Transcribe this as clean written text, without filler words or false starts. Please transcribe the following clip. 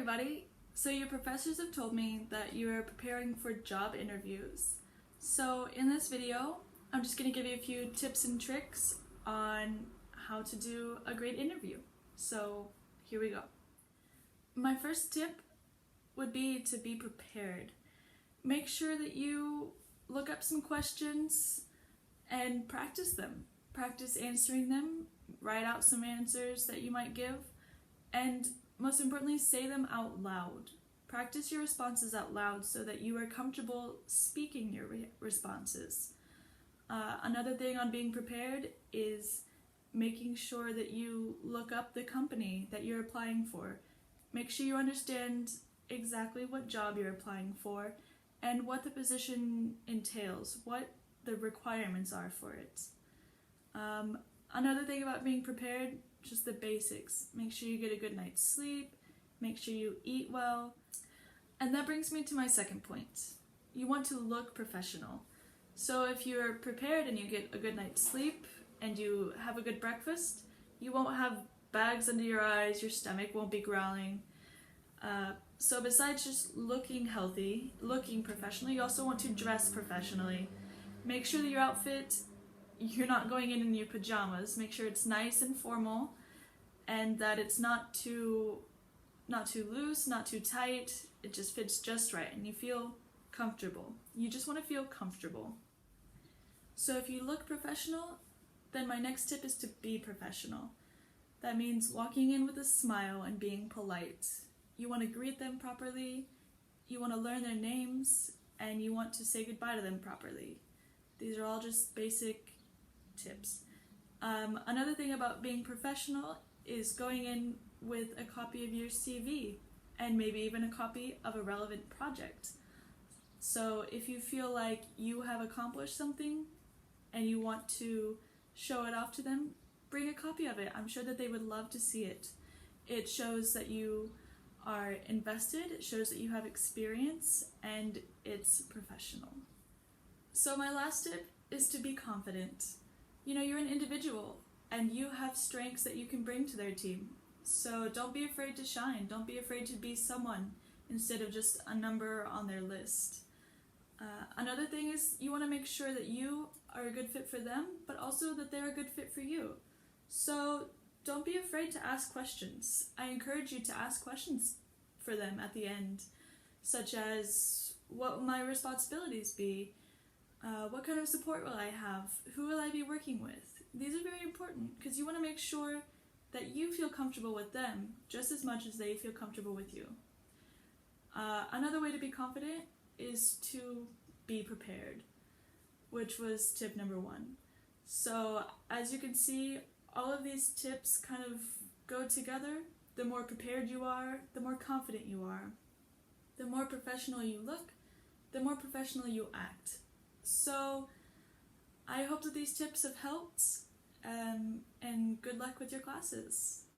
everybody. So your professors have told me that you are preparing for job interviews. So in this video, I'm just going to give you a few tips and tricks on how to do a great interview. So here we go. My first tip would be to be prepared. Make sure that you look up some questions and practice them. Practice answering them, write out some answers that you might give, and most importantly, say them out loud. Practice your responses out loud so that you are comfortable speaking your responses. Another thing on being prepared is making sure that you look up the company that you're applying for. Make sure you understand exactly what job you're applying for and what the position entails, what the requirements are for it. Another thing about being prepared, just the basics. Make sure you get a good night's sleep, make sure you eat well. And that brings me to my second point. You want to look professional. So if you're prepared and you get a good night's sleep and you have a good breakfast, you won't have bags under your eyes, your stomach won't be growling. So besides just looking healthy, looking professional, you also want to dress professionally. Make sure that your outfit, you're not going in your pajamas. Make sure it's nice and formal and that it's not too loose, not too tight. It just fits just right and you feel comfortable. You just want to feel comfortable. So if you look professional, then my next tip is to be professional. That means walking in with a smile and being polite. You want to greet them properly, you want to learn their names, and you want to say goodbye to them properly. These are all just basic tips. Another thing about being professional is going in with a copy of your CV and maybe even a copy of a relevant project. So if you feel like you have accomplished something and you want to show it off to them, bring a copy of it. I'm sure that they would love to see it. It shows that you are invested, it shows that you have experience, and it's professional. So my last tip is to be confident. You know, you're an individual and you have strengths that you can bring to their team. So don't be afraid to shine. Don't be afraid to be someone instead of just a number on their list. Another thing is you want to make sure that you are a good fit for them, but also that they're a good fit for you. So don't be afraid to ask questions. I encourage you to ask questions for them at the end, such as, what will my responsibilities be? What kind of support will I have? Who will I be working with? These are very important because you want to make sure that you feel comfortable with them just as much as they feel comfortable with you. Another way to be confident is to be prepared, which was tip number 1. So as you can see, all of these tips kind of go together. The more prepared you are, the more confident you are. The more professional you look, the more professional you act. So I hope that these tips have helped, and good luck with your classes.